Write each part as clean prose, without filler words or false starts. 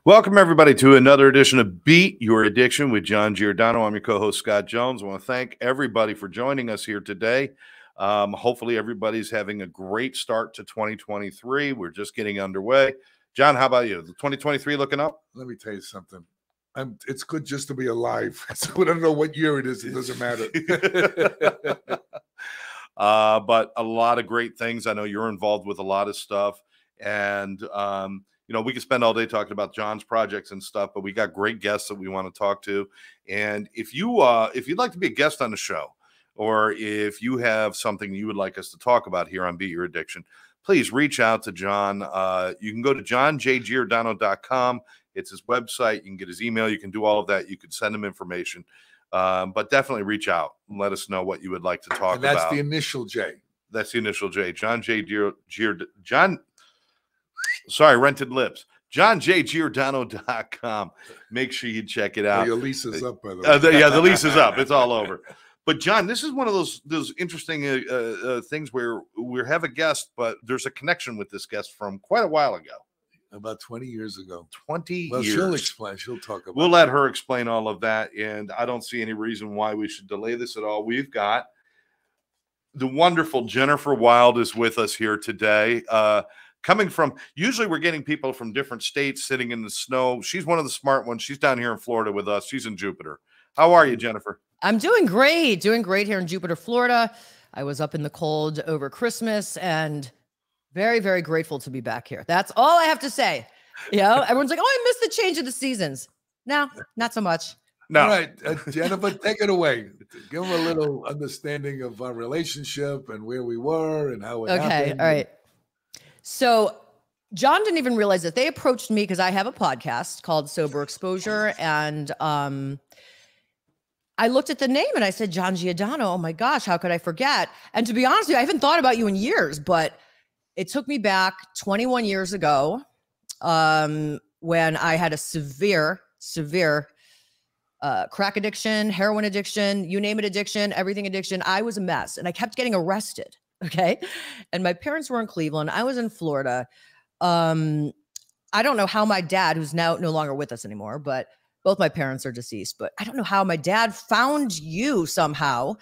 Welcome, everybody, to another edition of Beat Your Addiction with John Giordano. I'm your co-host, Scott Jones. I want to thank everybody for joining us here today. Hopefully, everybody's having a great start to 2023. We're just getting underway. John, how about you? 2023 looking up? Let me tell you something. It's good just to be alive. So I don't know what year it is. It doesn't matter. But a lot of great things. I know you're involved with a lot of stuff. And, we can spend all day talking about John's projects and stuff, but we got great guests that we want to talk to. And if you'd like to be a guest on the show, or if you have something you would like us to talk about here on Beat Your Addiction, please reach out to John. You can go to johnjgiordano.com. It's his website. You can get his email. You can do all of that. You can send him information. But definitely reach out and let us know what you would like to talk and that's about. The initial J. That's the initial J. Rented lips. johnjgiordano.com. Make sure you check it out. Your lease is up, by the way. Yeah, the lease is up. It's all over. But John, this is one of those interesting things where we have a guest, but there's a connection with this guest from quite a while ago. About 20 years ago. 20 years. Well, she'll explain. She'll talk about We'll let her explain all of that, and I don't see any reason why we should delay this at all. We've got the wonderful Jennifer Wylde is with us here today. Coming from, usually we're getting people from different states sitting in the snow. She's one of the smart ones. She's down here in Florida with us. She's in Jupiter. How are you, Jennifer? I'm doing great here in Jupiter, Florida. I was up in the cold over Christmas and very, very grateful to be back here. That's all I have to say. Everyone's like, oh, I missed the change of the seasons. No, not so much. No. All right, Jennifer, take it away. Give them a little understanding of our relationship and where we were and how it happened. All right. So John didn't even realize that they approached me because I have a podcast called Sober Exposure. And I looked at the name and I said, John Giordano, oh my gosh, how could I forget? And to be honest with you, I haven't thought about you in years, but it took me back 21 years ago when I had a severe crack addiction, heroin addiction, you name it, everything addiction. I was a mess and I kept getting arrested. Okay. And my parents were in Cleveland. I was in Florida. I don't know how my dad, who's now no longer with us anymore, but both my parents are deceased, but I don't know how my dad found you somehow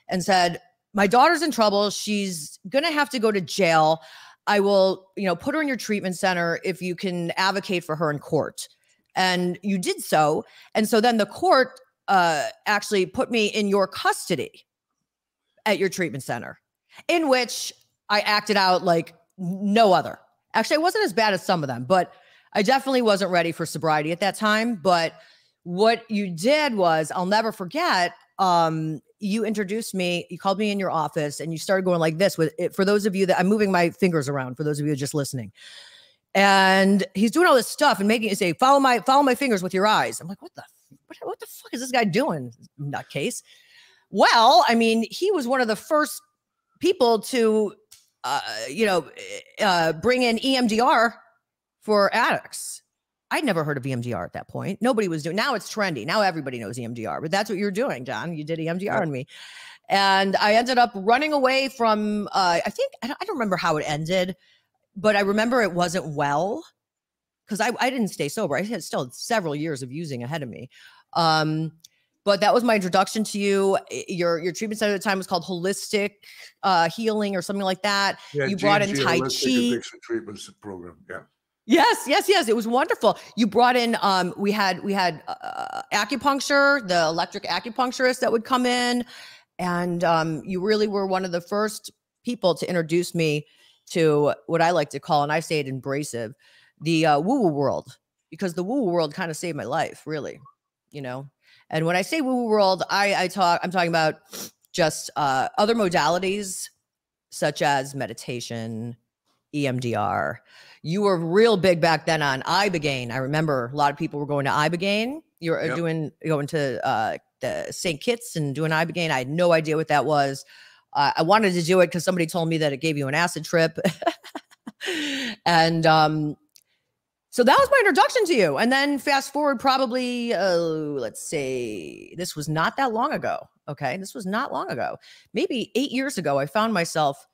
and said, my daughter's in trouble. She's going to have to go to jail. I will, put her in your treatment center if you can advocate for her in court. And you did so. And so then the court actually put me in your custody at your treatment center, in which I acted out like no other. Actually, I wasn't as bad as some of them, but I definitely wasn't ready for sobriety at that time. But what you did was, I'll never forget, you introduced me, you called me in your office and you started going like this with it. For those of you that I'm moving my fingers around, for those of you just listening. And he's doing all this stuff and making it say, follow my fingers with your eyes. I'm like, what the fuck is this guy doing? Nutcase. Well, I mean, he was one of the first people to, bring in EMDR for addicts. I'd never heard of EMDR at that point. Nobody was doing. Now it's trendy. Now everybody knows EMDR, but that's what you're doing, John. You did EMDR on me. And I ended up running away from, I don't remember how it ended, but I remember it wasn't well because I didn't stay sober. I had still several years of using ahead of me. But that was my introduction to you. Your treatment center at the time was called Holistic Healing or something like that. Yeah, you brought in Tai Chi. Addiction treatment program. Yeah. Yes. It was wonderful. You brought in, we had acupuncture, the electric acupuncturist that would come in. And you really were one of the first people to introduce me to what I like to call, and I say it abrasive, the woo-woo world, because the woo-woo world kind of saved my life, really, And when I say woo-woo world, I'm talking about just other modalities such as meditation, EMDR. You were real big back then on Ibogaine. I remember a lot of people were going to Ibogaine. You were going to the St. Kitts and doing Ibogaine. I had no idea what that was. I wanted to do it because somebody told me that it gave you an acid trip. And so that was my introduction to you. And then fast forward probably, let's say, this was not that long ago. Okay, this was not long ago. Maybe 8 years ago, I found myself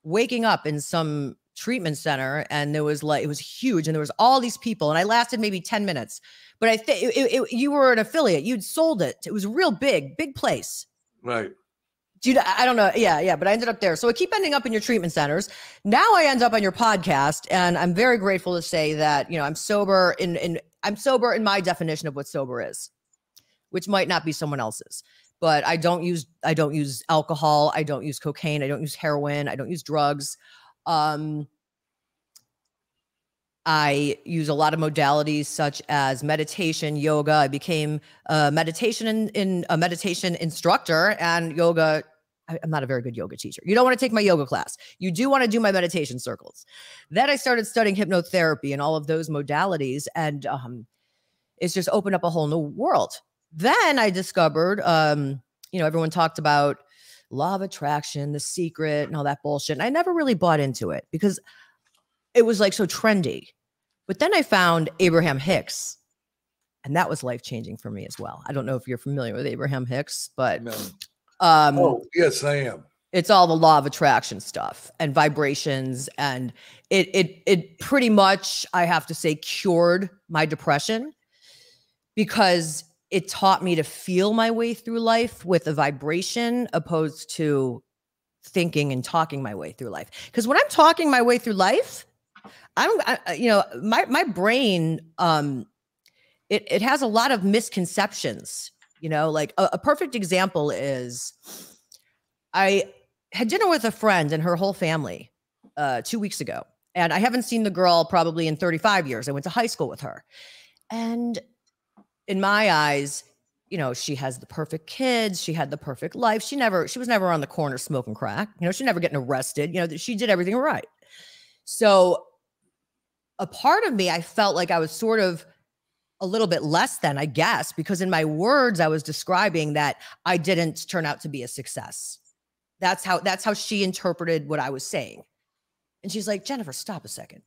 waking up in some treatment center, and there was like, it was huge, and there was all these people, and I lasted maybe 10 minutes. But I think you were an affiliate. You'd sold it. It was a real big place. Right. Dude, I don't know. Yeah. But I ended up there. So I keep ending up in your treatment centers. Now I end up on your podcast, and I'm very grateful to say that, I'm sober I'm sober in my definition of what sober is, which might not be someone else's. But I don't use alcohol. I don't use cocaine. I don't use heroin. I don't use drugs. I use a lot of modalities such as meditation, yoga. I became a meditation instructor, and yoga. I'm not a very good yoga teacher. You don't want to take my yoga class. You do want to do my meditation circles. Then I started studying hypnotherapy and all of those modalities, and it's just opened up a whole new world. Then I discovered, everyone talked about law of attraction, The Secret, and all that bullshit. And I never really bought into it because it was like so trendy. But then I found Abraham Hicks, and that was life-changing for me as well. I don't know if you're familiar with Abraham Hicks, but oh, yes, I am. It's all the law of attraction stuff and vibrations, and it pretty much, I have to say, cured my depression, because it taught me to feel my way through life with a vibration opposed to thinking and talking my way through life. Because when I'm talking my way through life, my brain, it has a lot of misconceptions, like a perfect example is I had dinner with a friend and her whole family 2 weeks ago. And I haven't seen the girl probably in 35 years. I went to high school with her. And in my eyes, she has the perfect kids. She had the perfect life. She was never on the corner smoking crack. She never getting arrested. She did everything right. So a part of me, I felt like I was sort of a little bit less than, I guess, because in my words, I was describing that I didn't turn out to be a success. That's how she interpreted what I was saying. And she's like, Jennifer, stop a second.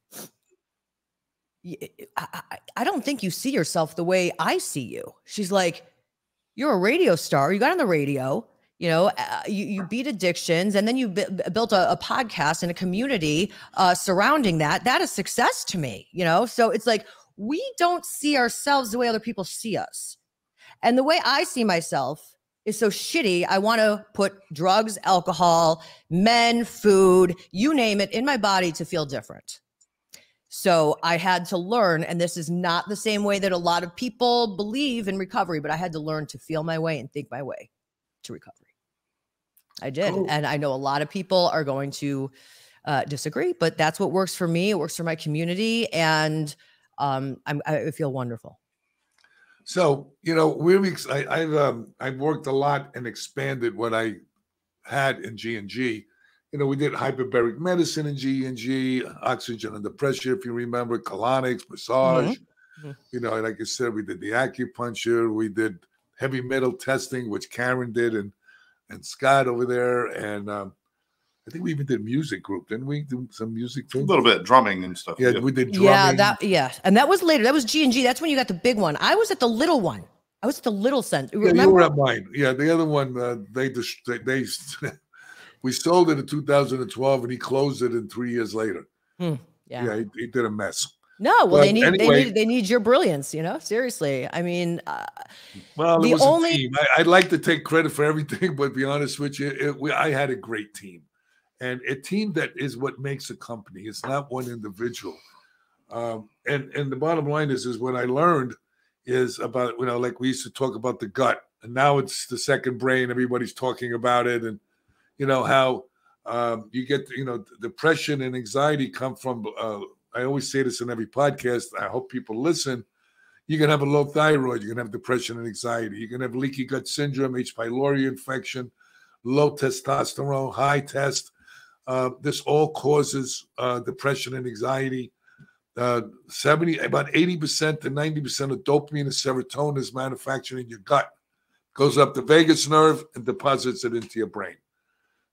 I don't think you see yourself the way I see you. She's like, you're a radio star. You got on the radio, you beat addictions, and then you built a podcast and a community surrounding that. That is success to me, So it's like, we don't see ourselves the way other people see us. And the way I see myself is so shitty. I want to put drugs, alcohol, men, food, you name it, in my body to feel different. So I had to learn, and this is not the same way that a lot of people believe in recovery, but I had to learn to feel my way and think my way to recovery. I did. Cool. And I know a lot of people are going to disagree, but that's what works for me. It works for my community, and I feel wonderful. So, I've worked a lot and expanded what I had in G&G. We did hyperbaric medicine in G&G, oxygen under pressure, if you remember, colonics, massage. Mm-hmm. Like I said, we did the acupuncture, we did heavy metal testing, which Karen did, and Scott over there, and I think we even did music group, didn't we? Do some music too? A little bit, drumming and stuff. Yeah, we did drumming. And that was later. That was G&G. That's when you got the big one. I was at the little one. I was at the little center. Yeah, you were at mine. Yeah, the other one, they we sold it in 2012, and he closed it in 3 years later. Yeah, he did a mess. No, well, they need your brilliance, seriously. I mean, well, it was a team. I'd like to take credit for everything, but to be honest with you, I had a great team. And a team that is what makes a company. It's not one individual. And the bottom line is what I learned is about, like we used to talk about the gut, and now it's the second brain. Everybody's talking about it. And, how you get, depression and anxiety come from, I always say this in every podcast. I hope people listen. You can have a low thyroid. You can have depression and anxiety. You can have leaky gut syndrome, H. pylori infection, low testosterone, high test. This all causes depression and anxiety. About 80% to 90% of dopamine and serotonin is manufactured in your gut. Goes up the vagus nerve and deposits it into your brain.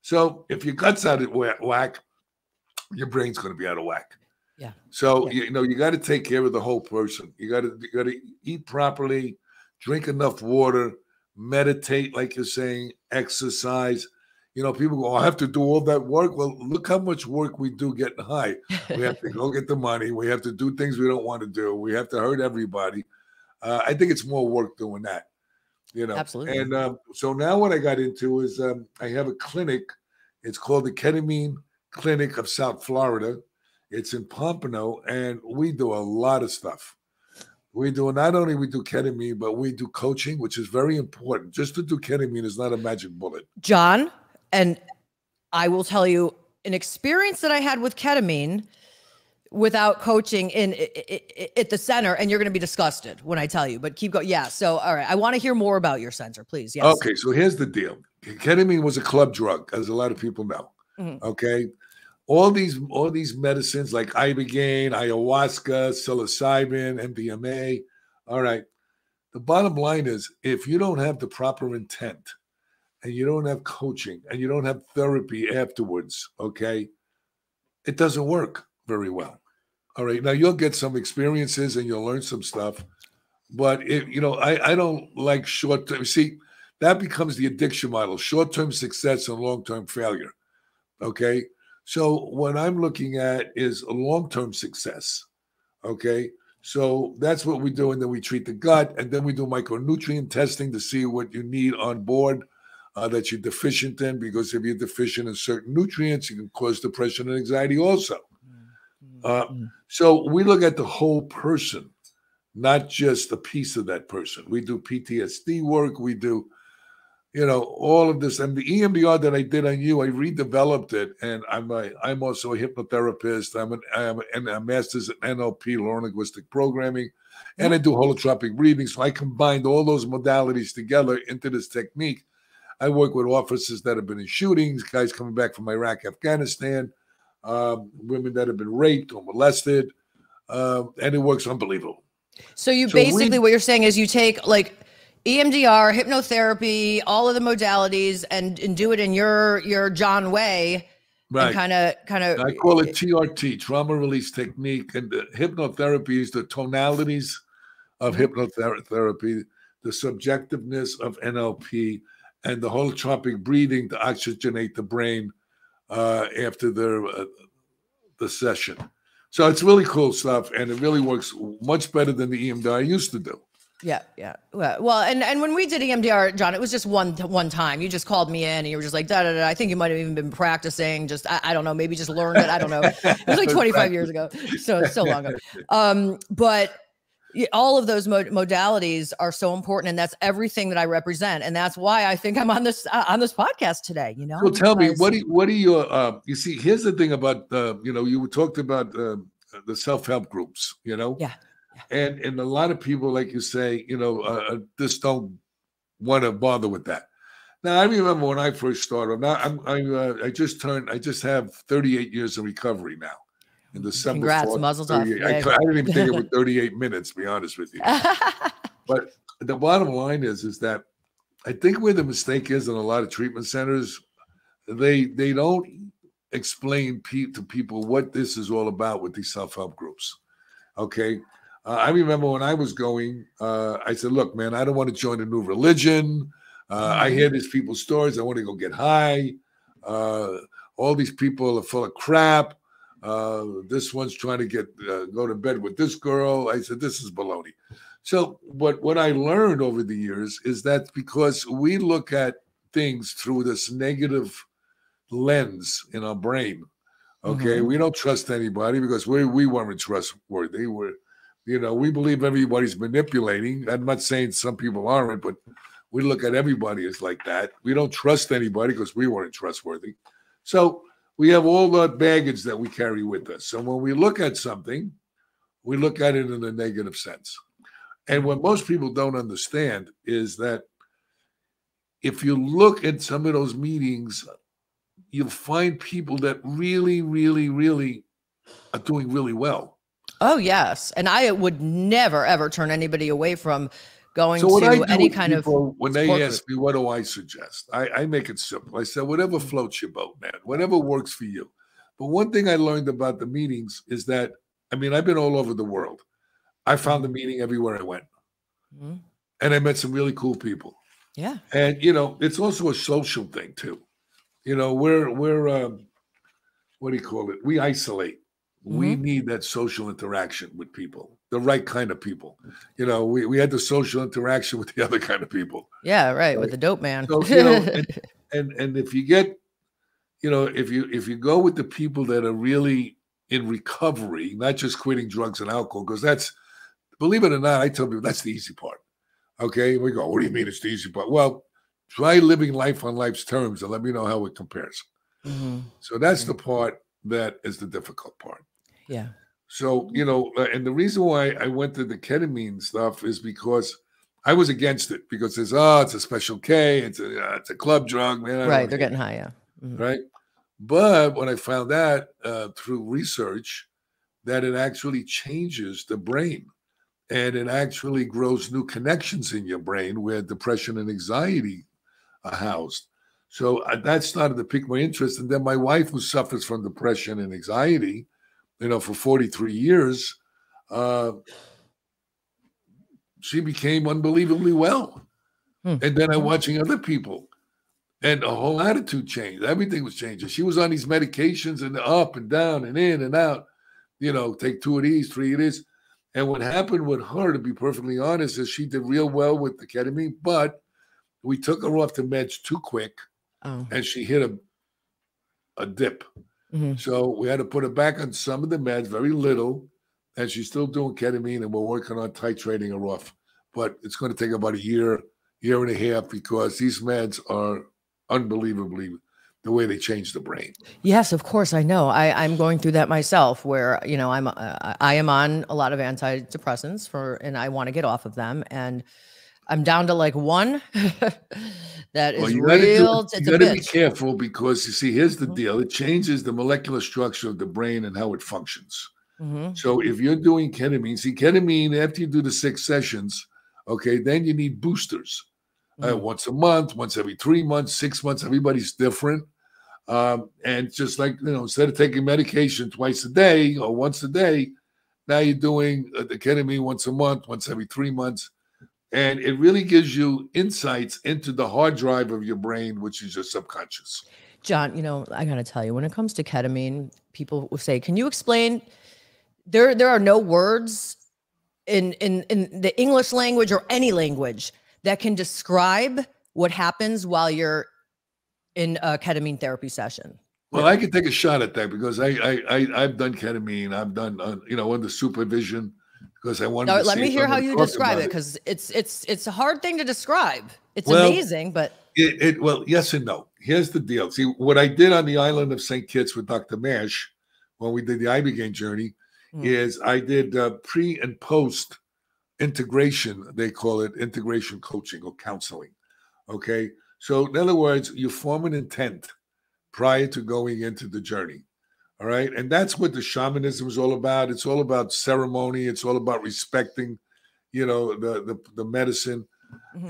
So if your gut's out of whack, your brain's going to be out of whack. Yeah. So you got to take care of the whole person. You got to eat properly, drink enough water, meditate, like you're saying, exercise. You know, people go, oh, I have to do all that work. Well, look how much work we do getting high. We have to go get the money. We have to do things we don't want to do. We have to hurt everybody. I think it's more work doing that, you know. Absolutely. And so now what I got into is I have a clinic. It's called the Ketamine Clinic of South Florida. It's in Pompano, and we do a lot of stuff. We do not only we do ketamine, but we do coaching, which is very important. Just to do ketamine is not a magic bullet. John, and I will tell you an experience that I had with ketamine without coaching at the center, and you're going to be disgusted when I tell you, but keep going. Yeah. So, all right. I want to hear more about your center, please. Yes. Okay. So here's the deal. Ketamine was a club drug, as a lot of people know. Okay. All these medicines like ibogaine, ayahuasca, psilocybin, MDMA. All right. The bottom line is, if you don't have the proper intent and you don't have coaching and you don't have therapy afterwards, okay, it doesn't work very well. All right. Now you'll get some experiences and you'll learn some stuff, but I don't like short-term. See, that becomes the addiction model: short-term success and long-term failure. Okay. So what I'm looking at is a long-term success. Okay. So that's what we do. And then we treat the gut, and then we do micronutrient testing to see what you need on board that you're deficient in, because if you're deficient in certain nutrients, you can cause depression and anxiety also. So we look at the whole person, not just a piece of that person. We do PTSD work. We do, all of this. And the EMDR that I did on you, I redeveloped it. And I'm also a hypnotherapist. I'm a master's in NLP, neuro-linguistic programming, and I do holotropic breathing. So I combined all those modalities together into this technique. I work with officers that have been in shootings, guys coming back from Iraq, Afghanistan, women that have been raped or molested, and it works unbelievable. So what you're saying is you take like EMDR, hypnotherapy, all of the modalities, and do it in your John way, right? Kind of. I call it TRT, trauma release technique, and the hypnotherapy is the tonalities of hypnotherapy, the subjectiveness of NLP, and the holotropic breathing to oxygenate the brain after the session. So it's really cool stuff, and it really works much better than the EMDR I used to do. Yeah. Well, and when we did EMDR, John, it was just one time. You just called me in and you were just like, I think you might have even been practicing. Just, I don't know, maybe just learned it. I don't know. It was like 25 years ago. So long ago. But all of those modalities are so important, and that's everything that I represent. And that's why I think I'm on this podcast today, So tell me, what are your, you see, here's the thing about, you talked about the self-help groups, Yeah. And a lot of people, like you say, just don't want to bother with that. Now, I remember when I first started. Now, I just have 38 years of recovery now. In December. Congrats, 4th, muzzle tough. I didn't even think it was 38 minutes, to be honest with you. But the bottom line is that I think where the mistake is in a lot of treatment centers, they don't explain to people what this is all about with these self-help groups. Okay. I remember when I was going, I said, look, man, I don't want to join a new religion. I hear these people's stories. I want to go get high. All these people are full of crap. This one's trying to go to bed with this girl. I said, this is baloney. So what I learned over the years is that because we look at things through this negative lens in our brain, okay, we don't trust anybody because we weren't trustworthy. We believe everybody's manipulating. I'm not saying some people aren't, but we look at everybody as like that. We don't trust anybody because we weren't trustworthy. So we have all that baggage that we carry with us. So when we look at something, we look at it in a negative sense. And what most people don't understand is that if you look at some of those meetings, you'll find people that really, really, really are doing really well. Oh, yes. And I would never, ever turn anybody away from going to any kind of. When they ask me, what do I suggest? I make it simple. I said, whatever floats your boat, man, whatever works for you. But one thing I learned about the meetings is that, I've been all over the world. I found a meeting everywhere I went. And I met some really cool people. Yeah. And, it's also a social thing too. we're what do you call it? We isolate. We need that social interaction with people, the right kind of people. We had the social interaction with the other kind of people. Yeah, right. With the dope man. So, and if you get, if you go with the people that are really in recovery, not just quitting drugs and alcohol, because that's, believe it or not, I tell people that's the easy part. Okay, we go, what do you mean it's the easy part? Well, try living life on life's terms and let me know how it compares. So that's the part that is the difficult part. Yeah. So, and the reason why I went to the ketamine stuff is because I was against it, because it's a special K, it's a club drug, man. Right, they're getting high, yeah. Right. But when I found out through research that it actually changes the brain, and it actually grows new connections in your brain where depression and anxiety are housed. So that started to pique my interest. And then my wife, who suffers from depression and anxiety, for 43 years, she became unbelievably well. And then I'm watching other people, and the whole attitude changed. Everything was changing. She was on these medications and up and down and in and out, take 2 of these, 3 of this. And what happened with her, to be perfectly honest, is she did real well with the ketamine, but we took her off the meds too quick, and she hit a dip. So we had to put her back on some of the meds, very little, and she's still doing ketamine, and we're working on titrating her off. But it's going to take about a year and a half, because these meds are unbelievably the way they change the brain. Yes, of course. I know. I'm going through that myself, where, I am on a lot of antidepressants and I want to get off of them. And I'm down to like one that is real. You got to be careful, because you see, here's the deal. It changes the molecular structure of the brain and how it functions. So if you're doing ketamine, after you do the 6 sessions, okay, then you need boosters. Once a month, once every 3 months, 6 months, everybody's different. And just like, instead of taking medication twice a day or once a day, now you're doing the ketamine once a month, once every 3 months. And it really gives you insights into the hard drive of your brain, which is your subconscious. John, I got to tell you, when it comes to ketamine, people will say, can you explain? There are no words in the English language or any language that can describe what happens while you're in a ketamine therapy session. Well, I can take a shot at that, because I've done ketamine. I've done, under supervision, because I wanted to let me hear how you describe it, because it's a hard thing to describe. It's amazing, but well, yes and no. Here's the deal. See, what I did on the island of St. Kitts with Dr. Mash, when we did the Ibogaine journey, is I did pre and post integration. They call it integration coaching or counseling. Okay. So in other words, you form an intent prior to going into the journey. All right. And that's what the shamanism is all about. It's all about ceremony. It's all about respecting, the medicine.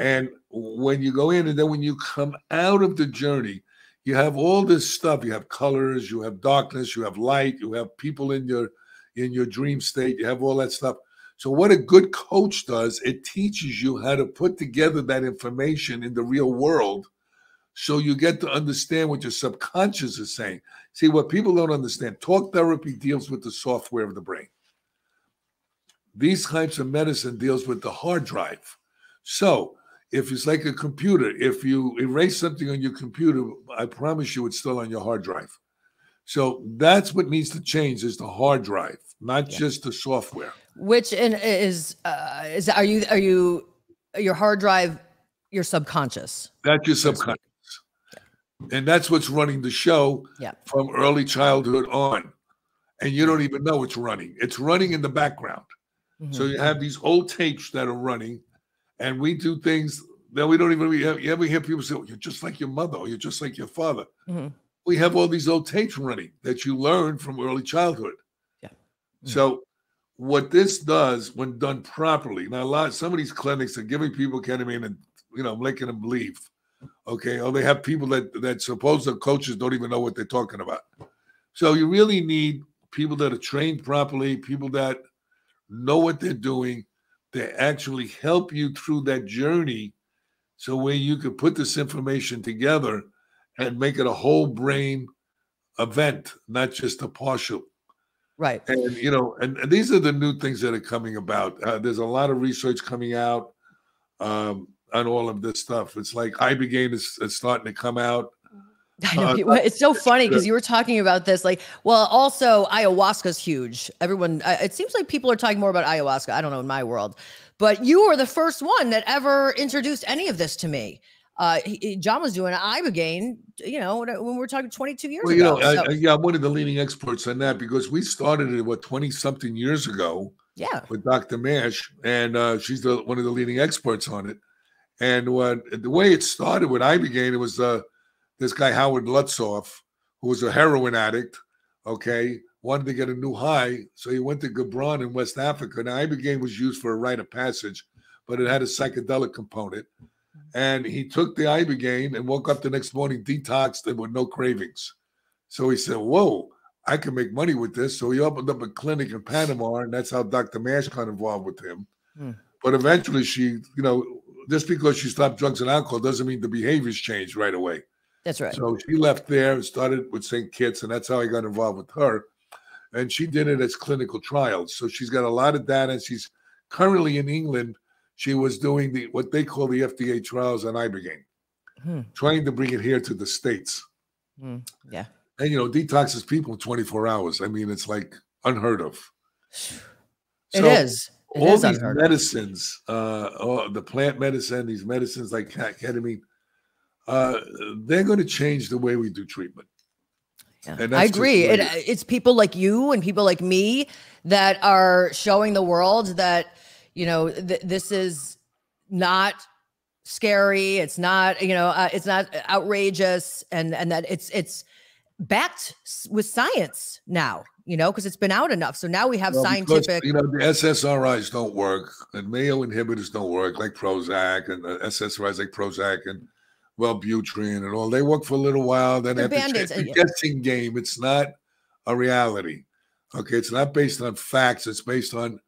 And when you go in, and then when you come out of the journey, you have all this stuff. You have colors, you have darkness, you have light, you have people in your dream state. You have all that stuff. So what a good coach does, it teaches you how to put together that information in the real world, so you get to understand what your subconscious is saying. See, what people don't understand, talk therapy deals with the software of the brain. These types of medicine deals with the hard drive. So if it's like a computer, if you erase something on your computer, I promise you it's still on your hard drive. So that's what needs to change, is the hard drive, not just the software. Which are you your hard drive, your subconscious? That's your subconscious. And that's what's running the show from early childhood on. And you don't even know it's running. It's running in the background. So you have these old tapes that are running, and we do things that we don't even, you ever hear people say, oh, you're just like your mother, or you're just like your father. We have all these old tapes running that you learned from early childhood. So what this does, when done properly, now some of these clinics are giving people ketamine and, making them believe. Okay. Or they have people that suppose the coaches don't even know what they're talking about. So you really need people that are trained properly, people that know what they're doing. They actually help you through that journey, so where you could put this information together and make it a whole brain event, not just a partial. Right. And, you know, and these are the new things that are coming about. There's a lot of research coming out on all of this stuff. It's like Ibogaine is starting to come out. I know. It's so funny because you were talking about this. Like, well, also ayahuasca's huge. Everyone, it seems like people are talking more about ayahuasca. I don't know in my world, but you were the first one that ever introduced any of this to me. John was doing Ibogaine, you know, when we were talking 22 years ago. You know, I'm one of the leading experts on that because we started it, 20-something years ago. Yeah. With Dr. Mash, and she's one of the leading experts on it. And the way it started with Ibogaine, it was this guy, Howard Lutzoff, who was a heroin addict, okay, wanted to get a new high. So he went to Gabon in West Africa. Now, Ibogaine was used for a rite of passage, but it had a psychedelic component. And he took the Ibogaine and woke up the next morning detoxed and with no cravings. So he said, whoa, I can make money with this. So he opened up a clinic in Panama, and that's how Dr. Mash got involved with him. But eventually she, you know, just because she stopped drugs and alcohol doesn't mean the behaviors changed right away. That's right. So she left there and started with St. Kitts, and that's how I got involved with her. And she did it as clinical trials. So she's got a lot of data, and she's currently in England. She was doing what they call the FDA trials on Ibogaine, trying to bring it here to the States. Yeah. And, you know, detoxes people in 24 hours. I mean, it's like unheard of. It is. All these medicines, the plant medicine, these medicines like ketamine, they're going to change the way we do treatment. Yeah. And I agree. It's people like you and people like me that are showing the world that, you know, this is not scary. It's not, you know, it's not outrageous, and that it's backed with science now, you know, because it's been out enough. So now we have scientific. Because, you know, the SSRIs don't work, and Mayo inhibitors don't work, like Prozac, and the SSRIs like Prozac and Wellbutrin and all. They work for a little while, then it's a guessing game. It's not a reality. Okay, it's not based on facts. It's based on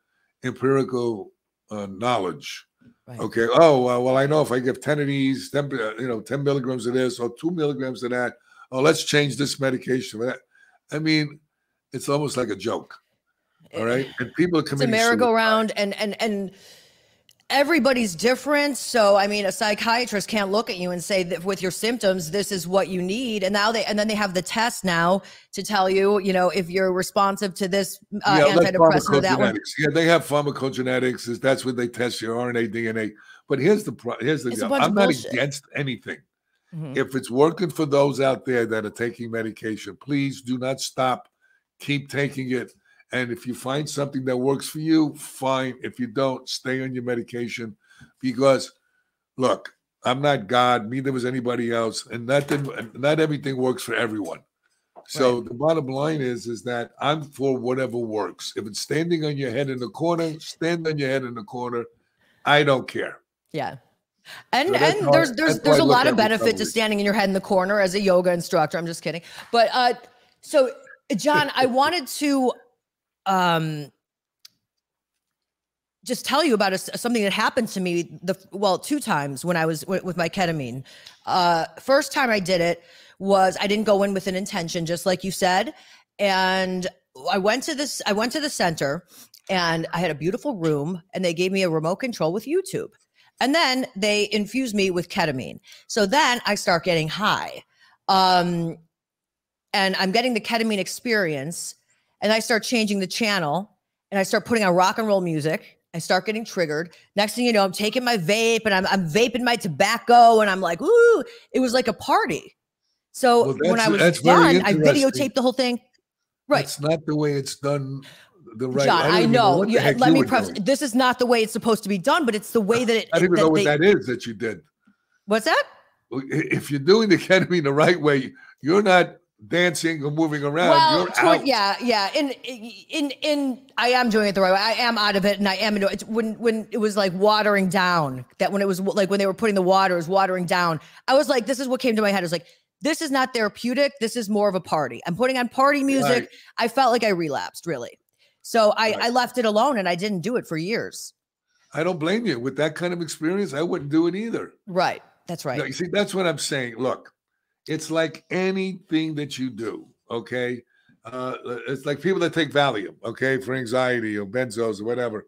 empirical knowledge. Right. Okay. Oh, well, I know if I give 10 of these, 10 milligrams of this, or 2 milligrams of that. Oh, let's change this medication for that. I mean, it's almost like a joke. All right. And people are committing suicide. It's a merry-go-round, and everybody's different. So, I mean, a psychiatrist can't look at you and say that with your symptoms, this is what you need. And now then they have the test now to tell you, you know, if you're responsive to this antidepressant or that one. Yeah, they have pharmacogenetics. That's what they test your RNA, DNA. But here's the deal. I'm not against anything. If it's working for those out there that are taking medication, please do not stop. Keep taking it. And if you find something that works for you, fine. If you don't, stay on your medication. Because, look, I'm not God. Neither was anybody else. And not everything works for everyone. So the bottom line is that I'm for whatever works. If it's standing on your head in the corner, stand on your head in the corner. I don't care. Yeah. And there's a lot of benefit to standing in your head in the corner as a yoga instructor. I'm just kidding. But so John, I wanted to just tell you about something that happened to me 2 times when I was with my ketamine. First time I did it was I didn't go in with an intention, just like you said. And I went to the center, and I had a beautiful room, and they gave me a remote control with YouTube. And then they infused me with ketamine. So then I start getting high. And I'm getting the ketamine experience, and I start changing the channel, and I start putting on rock and roll music. I start getting triggered. Next thing you know, I'm taking my vape, and I'm vaping my tobacco, and I'm like, ooh, it was like a party. So when I was done, I videotaped the whole thing. Right. It's not the way it's done. Right. John, I know. Let me preface. This is not the way it's supposed to be done, but it's the way that it. I don't even know what that is that you did. What's that? If you're doing the ketamine the right way, you're not dancing or moving around. Well, you're out. Yeah. In I am doing it the right way. I am out of it, and I am into it. When it was like watering down. That when it was like when they were putting the water, it was watering down. I was like, this is what came to my head. I was like, this is not therapeutic. This is more of a party. I'm putting on party music. Right. I felt like I relapsed, really. So I left it alone, and I didn't do it for years. I don't blame you. With that kind of experience, I wouldn't do it either. Right. That's right. No, you see, that's what I'm saying. Look, It's like anything that you do, okay? It's like people that take Valium, okay, for anxiety or benzos or whatever.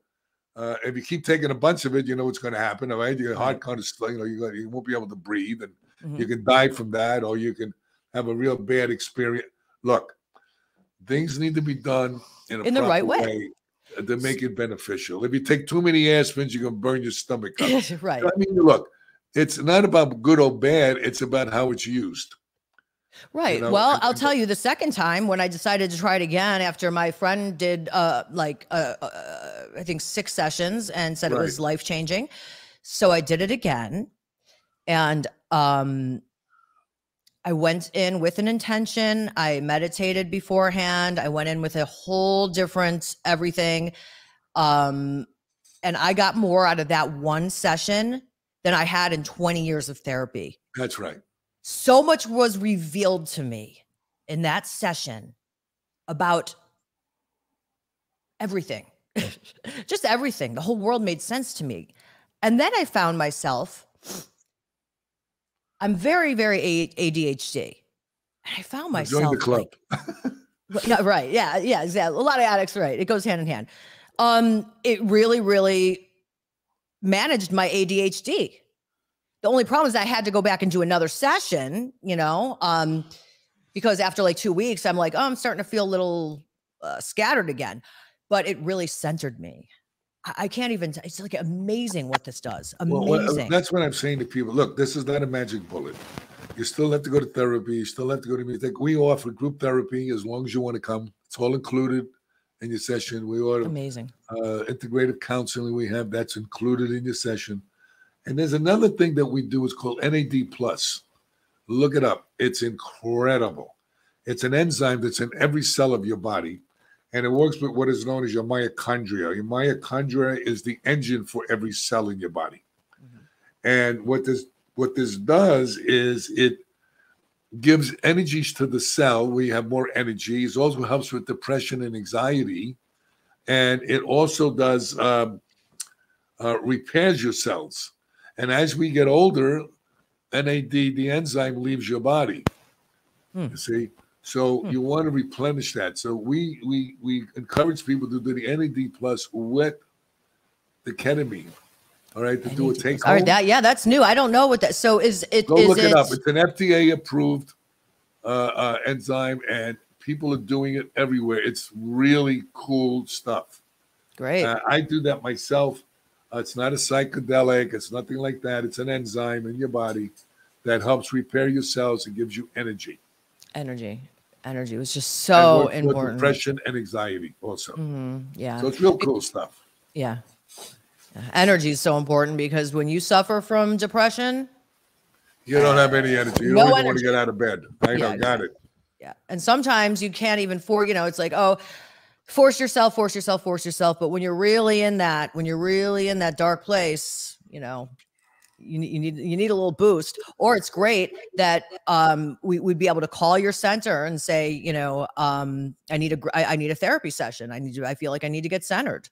If you keep taking a bunch of it, you know what's going to happen, all right? Your heart kind of, you won't be able to breathe, and you can die from that, or you can have a real bad experience. Look, things need to be done in the right way to make it beneficial. If you take too many aspirins, you're going to burn your stomach up. Right. I mean, look, it's not about good or bad. It's about how it's used. Right. You know? Well, I'll tell you, the second time when I decided to try it again after my friend did I think 6 sessions and said it was life-changing. So I did it again. And I went in with an intention. I meditated beforehand. I went in with a whole different everything. And I got more out of that one session than I had in 20 years of therapy. That's right. So much was revealed to me in that session about everything, just everything. The whole world made sense to me. And then I found myself, I'm very, very ADHD. And I found myself join the club. No, right. Yeah, exactly. A lot of addicts, right. It goes hand in hand. It really, really managed my ADHD. The only problem is I had to go back and do another session, because after like 2 weeks, I'm like, oh, I'm starting to feel a little scattered again. But it really centered me. I can't even, it's like amazing what this does. Amazing. Well, that's what I'm saying to people. Look, this is not a magic bullet. You still have to go to therapy. You still have to go to music. We offer group therapy as long as you want to come. It's all included in your session. We order amazing integrative counseling. We have that's included in your session. And there's another thing that we do. It's called NAD+. Look it up. It's incredible. It's an enzyme that's in every cell of your body, and it works with what is known as your mitochondria. Your mitochondria is the engine for every cell in your body. And what this does is it gives energies to the cell where you have more energy. It also helps with depression and anxiety, and it also does repairs your cells. And as we get older, NAD, the enzyme, leaves your body. You see? So you want to replenish that. So we encourage people to do the NAD+ with the ketamine. All right, to do a take home. All right, that's new. I don't know what that. So is it? Go look it up. It's an FDA approved enzyme, and people are doing it everywhere. It's really cool stuff. Great. I do that myself. It's not a psychedelic. It's nothing like that. It's an enzyme in your body that helps repair your cells and gives you energy. Energy was just so important. Depression and anxiety also. Yeah. So it's real cool stuff. Yeah. Energy is so important because when you suffer from depression, you don't have any energy. You don't even want to get out of bed. Got it. Yeah. And sometimes you can't even it's like, oh, force yourself. But when you're really in that dark place, you need a little boost. Or it's great that we'd be able to call your center and say, I need a therapy session. I feel like I need to get centered.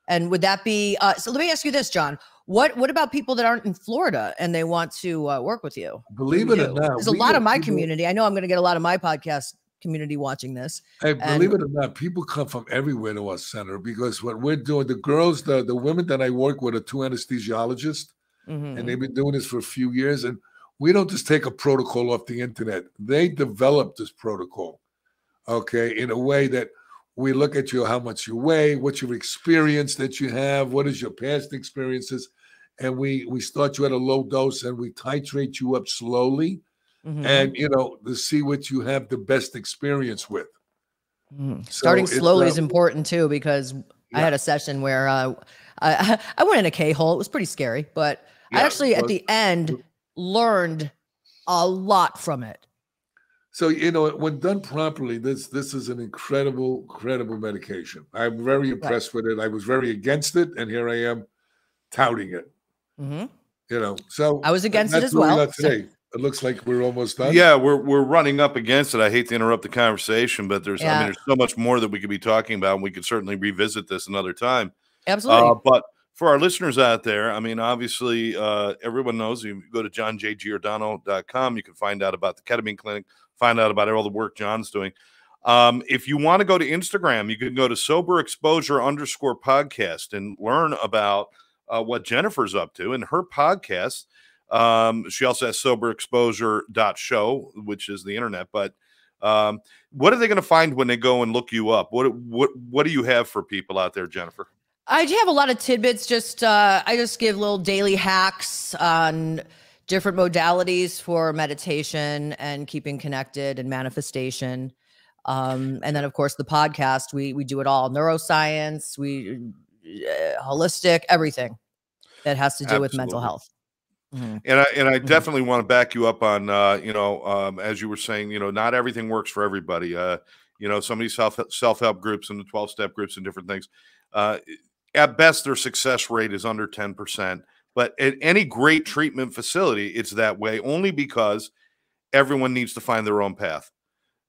And would that be so? Let me ask you this, John. What about people that aren't in Florida and they want to work with you? Believe it or not, there's a lot of my community. I know I'm going to get a lot of my podcast community watching this. Hey, believe it or not, people come from everywhere to our center because what we're doing, the girls, the women that I work with are 2 anesthesiologists, and they've been doing this for a few years. And we don't just take a protocol off the internet. They developed this protocol, okay, in a way that we look at you, how much you weigh, what's your experience that you have, what is your past experiences, and we start you at a low dose and we titrate you up slowly. And, to see what you have the best experience with. Starting slowly is important, too, because I had a session where I went in a K-hole. It was pretty scary, but I actually, at the end, learned a lot from it. So, when done properly, this is an incredible medication. I'm very impressed with it. I was very against it, and here I am touting it. So I was against it as well. Today. It looks like we're almost done. Yeah, we're running up against it. I hate to interrupt the conversation, but there's so much more that we could be talking about, and we could certainly revisit this another time. Absolutely. But for our listeners out there, I mean, obviously, everyone knows you go to johnjgiordano.com. You can find out about the Ketamine Clinic, find out about all the work John's doing. If you want to go to Instagram, you can go to soberexposure_podcast and learn about what Jennifer's up to and her podcast. She also has soberexposure.show, which is the internet. But what are they going to find when they go and look you up? What do you have for people out there, Jennifer? I have a lot of tidbits. I just give little daily hacks on different modalities for meditation and keeping connected and manifestation. And then, of course, the podcast, we do it all. Neuroscience, holistic, everything that has to do with mental health. Mm-hmm. And I definitely want to back you up on, as you were saying, not everything works for everybody. Some of these self-help groups and the 12-step groups and different things, at best, their success rate is under 10%. But at any great treatment facility, it's that way only because everyone needs to find their own path.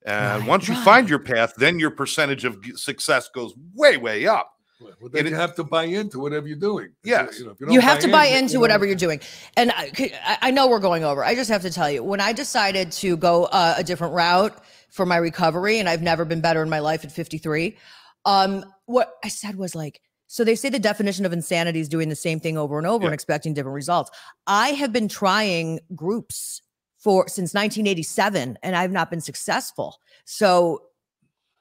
And once you find your path, then your percentage of success goes way, way up. Well, then you have to buy into whatever you're doing. Yes. You have to buy into whatever you're doing. And I know we're going over. I just have to tell you, when I decided to go a different route for my recovery, and I've never been better in my life at 53, what I said was like, so they say the definition of insanity is doing the same thing over and over and expecting different results. I have been trying groups since 1987, and I've not been successful. So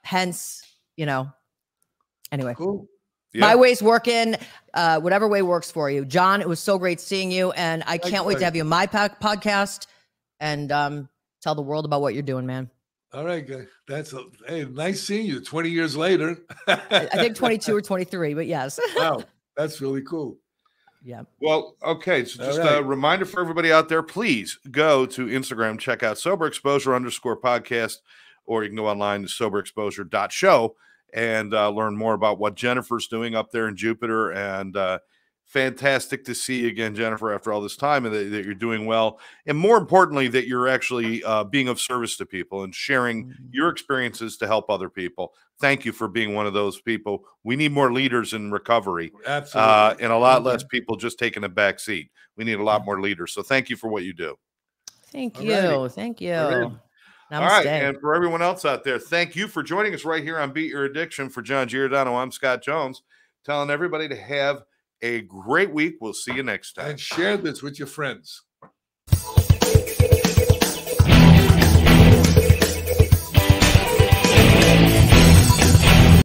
hence, anyway. Cool. Yeah. My way's working, whatever way works for you. John, it was so great seeing you, and I can't wait to have you on my podcast and tell the world about what you're doing, man. All right, guys. Hey, nice seeing you 20 years later. I think 22 or 23, but yes. Wow, that's really cool. Yeah. Well, okay. So just a reminder for everybody out there, please go to Instagram, check out soberexposure_podcast, or you can go online to soberexposure.show and learn more about what Jennifer's doing up there in Jupiter. And fantastic to see you again, Jennifer, after all this time, and that you're doing well. And more importantly, that you're actually being of service to people and sharing your experiences to help other people. Thank you for being one of those people. We need more leaders in recovery. Absolutely. And a lot less people just taking a back seat. We need a lot more leaders. So thank you for what you do. Thank you. Thank you. Namaste. All right. And for everyone else out there, thank you for joining us right here on Beat Your Addiction. For John Giordano, I'm Scott Jones, telling everybody to have a great week. We'll see you next time. And share this with your friends.